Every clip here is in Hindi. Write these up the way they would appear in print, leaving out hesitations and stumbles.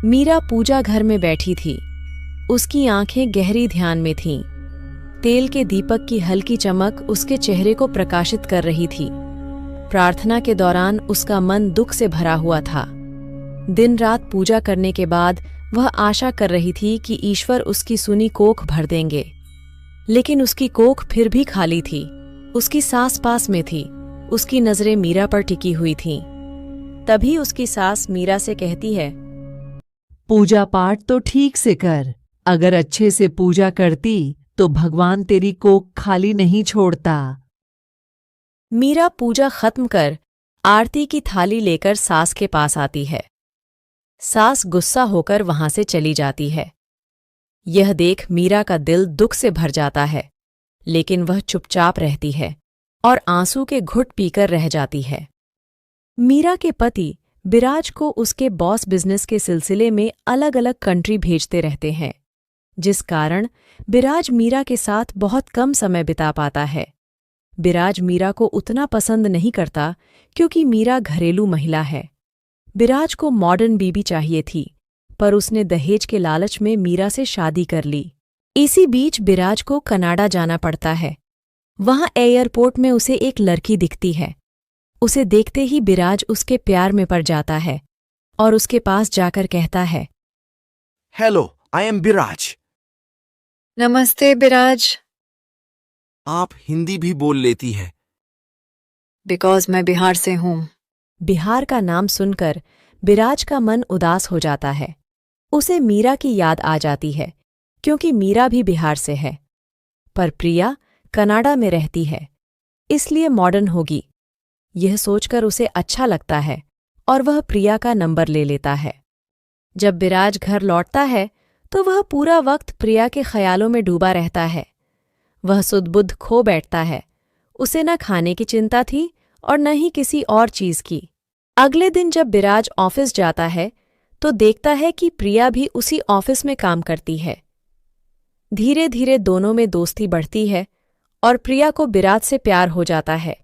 मीरा पूजा घर में बैठी थी। उसकी आंखें गहरी ध्यान में थीं। तेल के दीपक की हल्की चमक उसके चेहरे को प्रकाशित कर रही थी। प्रार्थना के दौरान उसका मन दुख से भरा हुआ था। दिन रात पूजा करने के बाद वह आशा कर रही थी कि ईश्वर उसकी सुनी कोख भर देंगे, लेकिन उसकी कोख फिर भी खाली थी। उसकी सास पास में थी। उसकी नजरें मीरा पर टिकी हुई थीं। तभी उसकी सास मीरा से कहती है, पूजा पाठ तो ठीक से कर। अगर अच्छे से पूजा करती तो भगवान तेरी कोख खाली नहीं छोड़ता। मीरा पूजा खत्म कर आरती की थाली लेकर सास के पास आती है। सास गुस्सा होकर वहां से चली जाती है। यह देख मीरा का दिल दुख से भर जाता है, लेकिन वह चुपचाप रहती है और आंसू के घुट पीकर रह जाती है। मीरा के पति बिराज को उसके बॉस बिजनेस के सिलसिले में अलग अलग कंट्री भेजते रहते हैं, जिस कारण बिराज मीरा के साथ बहुत कम समय बिता पाता है। बिराज मीरा को उतना पसंद नहीं करता क्योंकि मीरा घरेलू महिला है। बिराज को मॉडर्न बीबी चाहिए थी, पर उसने दहेज के लालच में मीरा से शादी कर ली। इसी बीच बिराज को कनाडा जाना पड़ता है। वहां एयरपोर्ट में उसे एक लड़की दिखती है। उसे देखते ही बिराज उसके प्यार में पड़ जाता है और उसके पास जाकर कहता है, हेलो, आई एम बिराज। नमस्ते बिराज। आप हिंदी भी बोल लेती है? बिकॉज मैं बिहार से हूँ। बिहार का नाम सुनकर बिराज का मन उदास हो जाता है। उसे मीरा की याद आ जाती है, क्योंकि मीरा भी बिहार से है। पर प्रिया कनाडा में रहती है, इसलिए मॉडर्न होगी। यह सोचकर उसे अच्छा लगता है और वह प्रिया का नंबर ले लेता है। जब बिराज घर लौटता है तो वह पूरा वक्त प्रिया के ख्यालों में डूबा रहता है। वह सुध-बुध खो बैठता है। उसे न खाने की चिंता थी और न ही किसी और चीज की। अगले दिन जब बिराज ऑफिस जाता है तो देखता है कि प्रिया भी उसी ऑफिस में काम करती है। धीरे धीरे दोनों में दोस्ती बढ़ती है और प्रिया को बिराज से प्यार हो जाता है।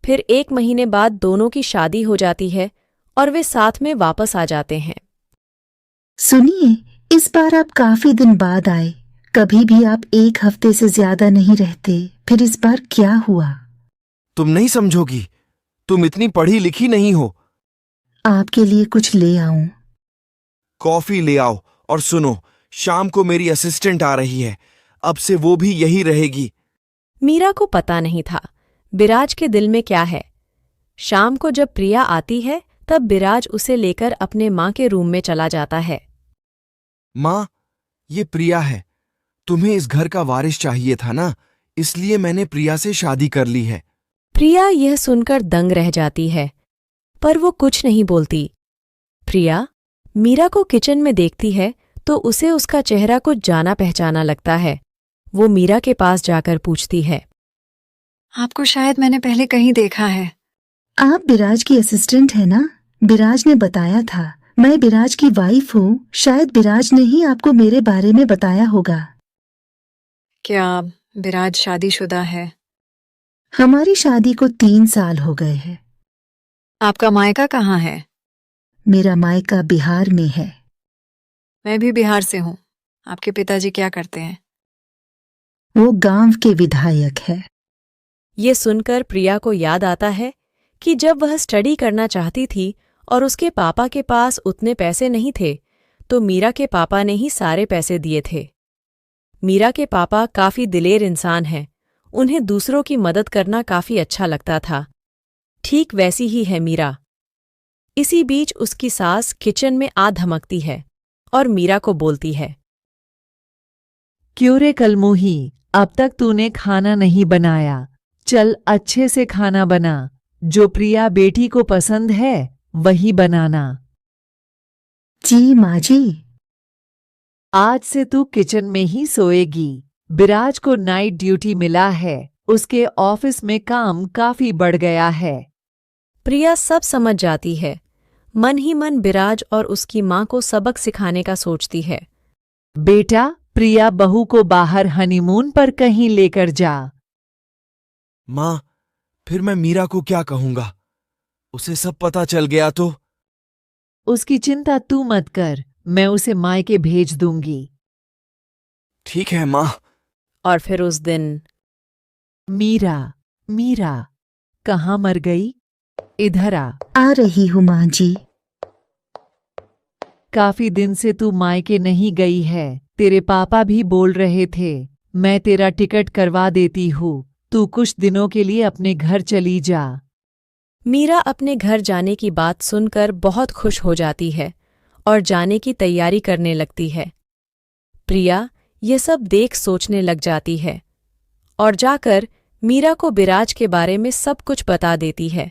फिर 1 महीने बाद दोनों की शादी हो जाती है और वे साथ में वापस आ जाते हैं। सुनिए, इस बार आप काफी दिन बाद आए। कभी भी आप 1 हफ्ते से ज्यादा नहीं रहते, फिर इस बार क्या हुआ? तुम नहीं समझोगी। तुम इतनी पढ़ी लिखी नहीं हो। आपके लिए कुछ ले आऊं? कॉफी ले आओ। और सुनो, शाम को मेरी असिस्टेंट आ रही है। अब से वो भी यही रहेगी। मीरा को पता नहीं था बिराज के दिल में क्या है। शाम को जब प्रिया आती है तब बिराज उसे लेकर अपने माँ के रूम में चला जाता है। माँ, ये प्रिया है। तुम्हें इस घर का वारिस चाहिए था ना, इसलिए मैंने प्रिया से शादी कर ली है। प्रिया यह सुनकर दंग रह जाती है, पर वो कुछ नहीं बोलती। प्रिया मीरा को किचन में देखती है तो उसे उसका चेहरा कुछ जाना पहचाना लगता है। वो मीरा के पास जाकर पूछती है, आपको शायद मैंने पहले कहीं देखा है। आप बिराज की असिस्टेंट है ना? बिराज ने बताया था। मैं बिराज की वाइफ हूँ। शायद बिराज ने ही आपको मेरे बारे में बताया होगा। क्या बिराज शादीशुदा है? हमारी शादी को 3 साल हो गए हैं। आपका मायका कहाँ है? मेरा मायका बिहार में है। मैं भी बिहार से हूँ। आपके पिताजी क्या करते हैं? वो गांव के विधायक है। ये सुनकर प्रिया को याद आता है कि जब वह स्टडी करना चाहती थी और उसके पापा के पास उतने पैसे नहीं थे, तो मीरा के पापा ने ही सारे पैसे दिए थे। मीरा के पापा काफी दिलेर इंसान हैं। उन्हें दूसरों की मदद करना काफी अच्छा लगता था। ठीक वैसी ही है मीरा। इसी बीच उसकी सास किचन में आ धमकती है और मीरा को बोलती है, क्यों रे कलमोही, अब तक तूने खाना नहीं बनाया। चल अच्छे से खाना बना। जो प्रिया बेटी को पसंद है वही बनाना। जी माँ जी। आज से तू किचन में ही सोएगी। बिराज को नाइट ड्यूटी मिला है। उसके ऑफिस में काम काफी बढ़ गया है। प्रिया सब समझ जाती है। मन ही मन बिराज और उसकी माँ को सबक सिखाने का सोचती है। बेटा, प्रिया बहू को बाहर हनीमून पर कहीं लेकर जा। माँ, फिर मैं मीरा को क्या कहूंगा? उसे सब पता चल गया तो? उसकी चिंता तू मत कर। मैं उसे मायके भेज दूंगी। ठीक है माँ। और फिर उस दिन मीरा, मीरा, कहाँ मर गई? इधर आ रही हूँ माँ जी। काफी दिन से तू मायके नहीं गई है। तेरे पापा भी बोल रहे थे मैं तेरा टिकट करवा देती हूँ, तू कुछ दिनों के लिए अपने घर चली जा। मीरा अपने घर जाने की बात सुनकर बहुत खुश हो जाती है और जाने की तैयारी करने लगती है। प्रिया ये सब देख सोचने लग जाती है और जाकर मीरा को बिराज के बारे में सब कुछ बता देती है।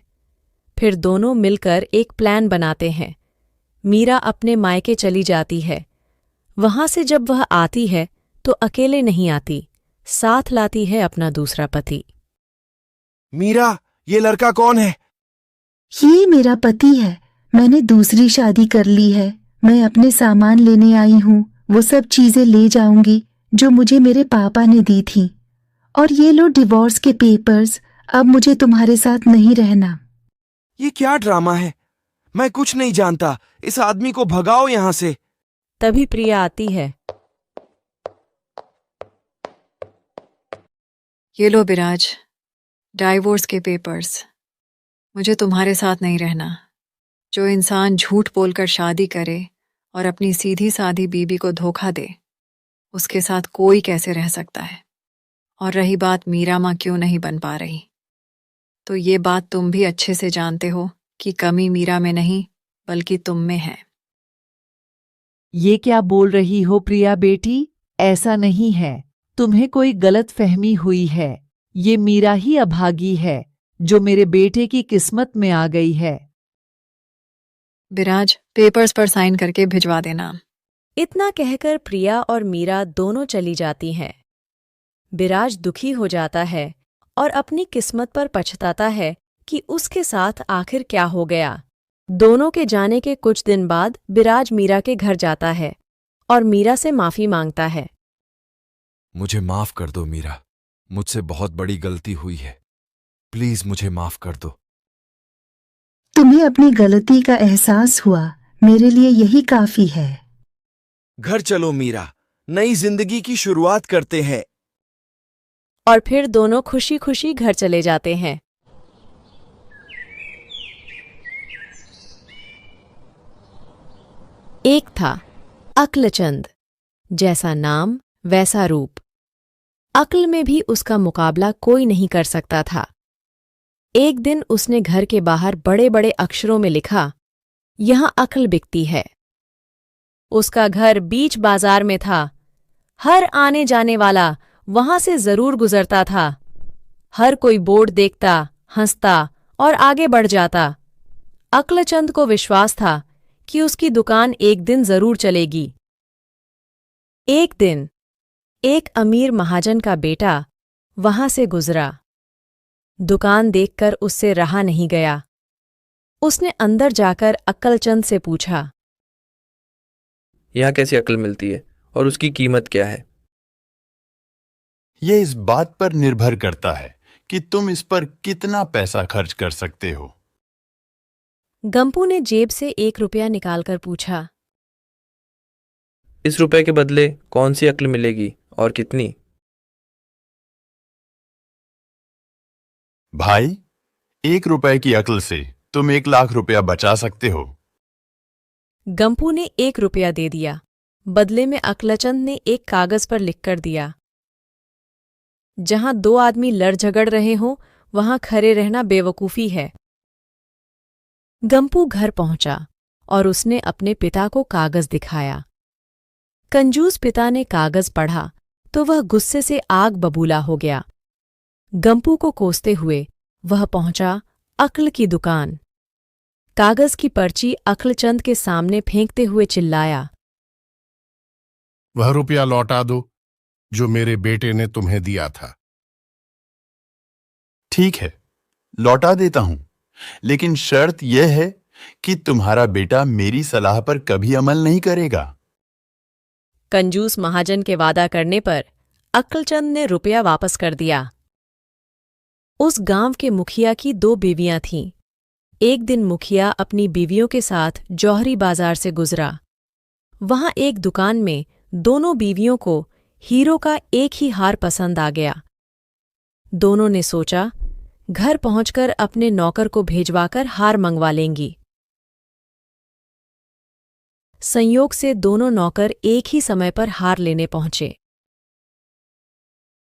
फिर दोनों मिलकर एक प्लान बनाते हैं। मीरा अपने मायके चली जाती है। वहां से जब वह आती है तो अकेले नहीं आती, साथ लाती है अपना दूसरा पति। मीरा, ये लड़का कौन है? ये मेरा पति है। मैंने दूसरी शादी कर ली है। मैं अपने सामान लेने आई हूँ। वो सब चीजें ले जाऊंगी जो मुझे मेरे पापा ने दी थी। और ये लो डिवोर्स के पेपर्स। अब मुझे तुम्हारे साथ नहीं रहना। ये क्या ड्रामा है? मैं कुछ नहीं जानता। इस आदमी को भगाओ यहाँ से। तभी प्रिया आती है। ये लो बिराज, डाइवोर्स के पेपर्स। मुझे तुम्हारे साथ नहीं रहना। जो इंसान झूठ बोलकर शादी करे और अपनी सीधी सादी बीबी को धोखा दे, उसके साथ कोई कैसे रह सकता है? और रही बात मीरा माँ क्यों नहीं बन पा रही, तो ये बात तुम भी अच्छे से जानते हो कि कमी मीरा में नहीं बल्कि तुम में है। ये क्या बोल रही हो प्रिया बेटी? ऐसा नहीं है, तुम्हें कोई गलत फहमी हुई है। ये मीरा ही अभागी है जो मेरे बेटे की किस्मत में आ गई है। बिराज, पेपर्स पर साइन करके भिजवा देना। इतना कहकर प्रिया और मीरा दोनों चली जाती हैं। बिराज दुखी हो जाता है और अपनी किस्मत पर पछताता है कि उसके साथ आखिर क्या हो गया। दोनों के जाने के कुछ दिन बाद बिराज मीरा के घर जाता है और मीरा से माफी मांगता है। मुझे माफ कर दो मीरा, मुझसे बहुत बड़ी गलती हुई है। प्लीज मुझे माफ कर दो। तुम्हें अपनी गलती का एहसास हुआ, मेरे लिए यही काफी है। घर चलो मीरा, नई जिंदगी की शुरुआत करते हैं। और फिर दोनों खुशी खुशी घर चले जाते हैं। एक था अक्लचंद, जैसा नाम वैसा रूप। अक्ल में भी उसका मुकाबला कोई नहीं कर सकता था। एक दिन उसने घर के बाहर बड़े बड़े अक्षरों में लिखा, यहां अक्ल बिकती है। उसका घर बीच बाजार में था। हर आने जाने वाला वहां से जरूर गुजरता था। हर कोई बोर्ड देखता, हंसता और आगे बढ़ जाता। अक्लचंद को विश्वास था कि उसकी दुकान एक दिन जरूर चलेगी। एक दिन एक अमीर महाजन का बेटा वहां से गुजरा। दुकान देखकर उससे रहा नहीं गया। उसने अंदर जाकर अक्लचंद से पूछा, यहाँ कैसी अक्ल मिलती है और उसकी कीमत क्या है? ये इस बात पर निर्भर करता है कि तुम इस पर कितना पैसा खर्च कर सकते हो। गंपू ने जेब से 1 रुपया निकालकर पूछा, इस रुपए के बदले कौन सी अक्ल मिलेगी और कितनी? भाई, 1 रुपए की अक्ल से तुम 1 लाख रुपया बचा सकते हो। गंपू ने 1 रुपया दे दिया। बदले में अक्लचंद ने एक कागज पर लिखकर दिया, जहां 2 आदमी लड़ झगड़ रहे हों वहां खड़े रहना बेवकूफी है। गंपू घर पहुंचा और उसने अपने पिता को कागज दिखाया। कंजूस पिता ने कागज पढ़ा तो वह गुस्से से आग बबूला हो गया। गंपू को कोसते हुए वह पहुंचा अक्ल की दुकान। कागज की पर्ची अक्लचंद के सामने फेंकते हुए चिल्लाया, वह रुपया लौटा दो जो मेरे बेटे ने तुम्हें दिया था। ठीक है, लौटा देता हूं, लेकिन शर्त यह है कि तुम्हारा बेटा मेरी सलाह पर कभी अमल नहीं करेगा। कंजूस महाजन के वादा करने पर अक्लचंद ने रुपया वापस कर दिया। उस गांव के मुखिया की 2 बीवियां थीं। एक दिन मुखिया अपनी बीवियों के साथ जौहरी बाजार से गुजरा। वहां एक दुकान में दोनों बीवियों को हीरो का एक ही हार पसंद आ गया। दोनों ने सोचा घर पहुंचकर अपने नौकर को भेजवाकर हार मंगवा लेंगी। संयोग से दोनों नौकर एक ही समय पर हार लेने पहुंचे।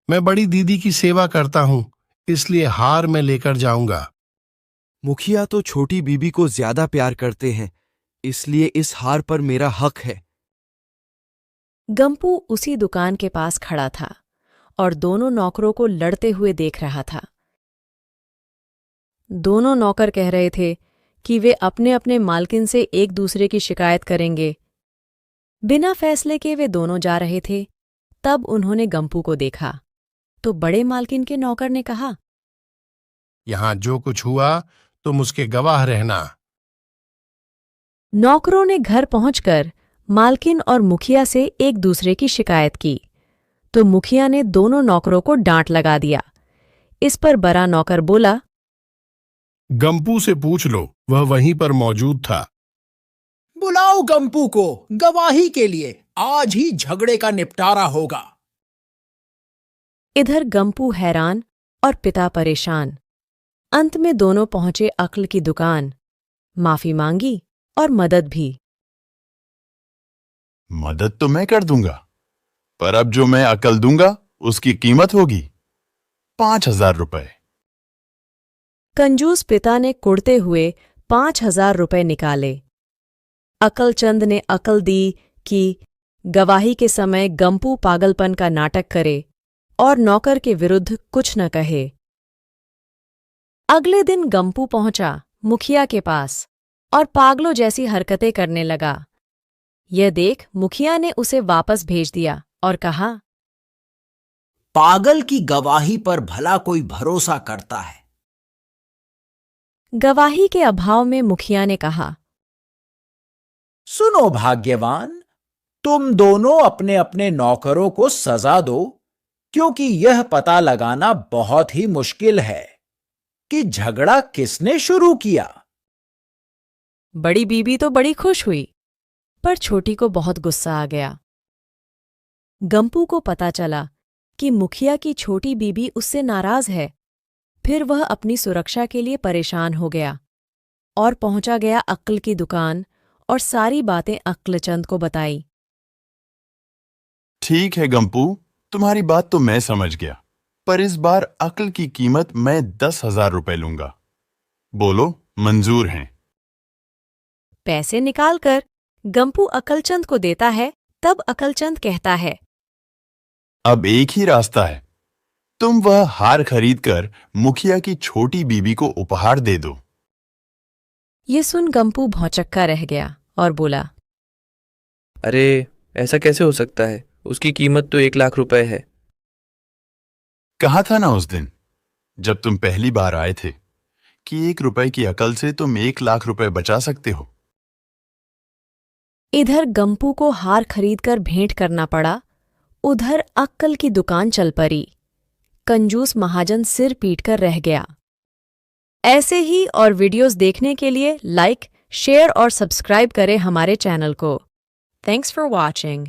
मैं बड़ी दीदी की सेवा करता हूं, इसलिए हार मैं लेकर जाऊंगा। मुखिया तो छोटी बीबी को ज्यादा प्यार करते हैं, इसलिए इस हार पर मेरा हक है। गंपू उसी दुकान के पास खड़ा था और दोनों नौकरों को लड़ते हुए देख रहा था। दोनों नौकर कह रहे थे कि वे अपने अपने मालकिन से एक दूसरे की शिकायत करेंगे। बिना फैसले के वे दोनों जा रहे थे। तब उन्होंने गंपू को देखा तो बड़े मालकिन के नौकर ने कहा, यहां जो कुछ हुआ तुम उसके गवाह रहना। नौकरों ने घर पहुंचकर मालकिन और मुखिया से एक दूसरे की शिकायत की तो मुखिया ने दोनों नौकरों को डांट लगा दिया। इस पर बड़ा नौकर बोला, गंपू से पूछ लो, वह वहीं पर मौजूद था। बुलाओ गंपू को गवाही के लिए, आज ही झगड़े का निपटारा होगा। इधर गंपू हैरान और पिता परेशान। अंत में दोनों पहुंचे अक्ल की दुकान, माफी मांगी और मदद भी। मदद तो मैं कर दूंगा, पर अब जो मैं अकल दूंगा उसकी कीमत होगी 5,000 रुपए। कंजूस पिता ने कुड़ते हुए 5,000 रुपए निकाले। अकलचंद ने अकल दी कि गवाही के समय गंपू पागलपन का नाटक करे और नौकर के विरुद्ध कुछ न कहे। अगले दिन गंपू पहुंचा मुखिया के पास और पागलों जैसी हरकतें करने लगा। यह देख मुखिया ने उसे वापस भेज दिया और कहा, पागल की गवाही पर भला कोई भरोसा करता है। गवाही के अभाव में मुखिया ने कहा, सुनो भाग्यवान, तुम दोनों अपने अपने नौकरों को सजा दो, क्योंकि यह पता लगाना बहुत ही मुश्किल है कि झगड़ा किसने शुरू किया। बड़ी बीबी तो बड़ी खुश हुई, पर छोटी को बहुत गुस्सा आ गया। गंपू को पता चला कि मुखिया की छोटी बीबी उससे नाराज है। फिर वह अपनी सुरक्षा के लिए परेशान हो गया और पहुंचा गया अक्ल की दुकान और सारी बातें अक्लचंद को बताई। ठीक है गंपू, तुम्हारी बात तो मैं समझ गया, पर इस बार अक्ल की कीमत मैं 10,000 रुपए लूंगा। बोलो मंजूर हैं? पैसे निकालकर गंपू अकलचंद को देता है। तब अकलचंद कहता है, अब एक ही रास्ता है, तुम वह हार खरीदकर मुखिया की छोटी बीबी को उपहार दे दो। ये सुन गंपू भौचक्का रह गया और बोला, अरे ऐसा कैसे हो सकता है? उसकी कीमत तो 1,00,000 रुपए है। कहा था ना उस दिन जब तुम पहली बार आए थे कि 1 रुपए की अकल से तुम 1,00,000 रुपए बचा सकते हो। इधर गंपू को हार खरीदकर भेंट करना पड़ा, उधर अक्ल की दुकान चल पड़ी। कंजूस महाजन सिर पीटकर रह गया। ऐसे ही और वीडियोस देखने के लिए लाइक, शेयर और सब्सक्राइब करें हमारे चैनल को। Thanks for watching.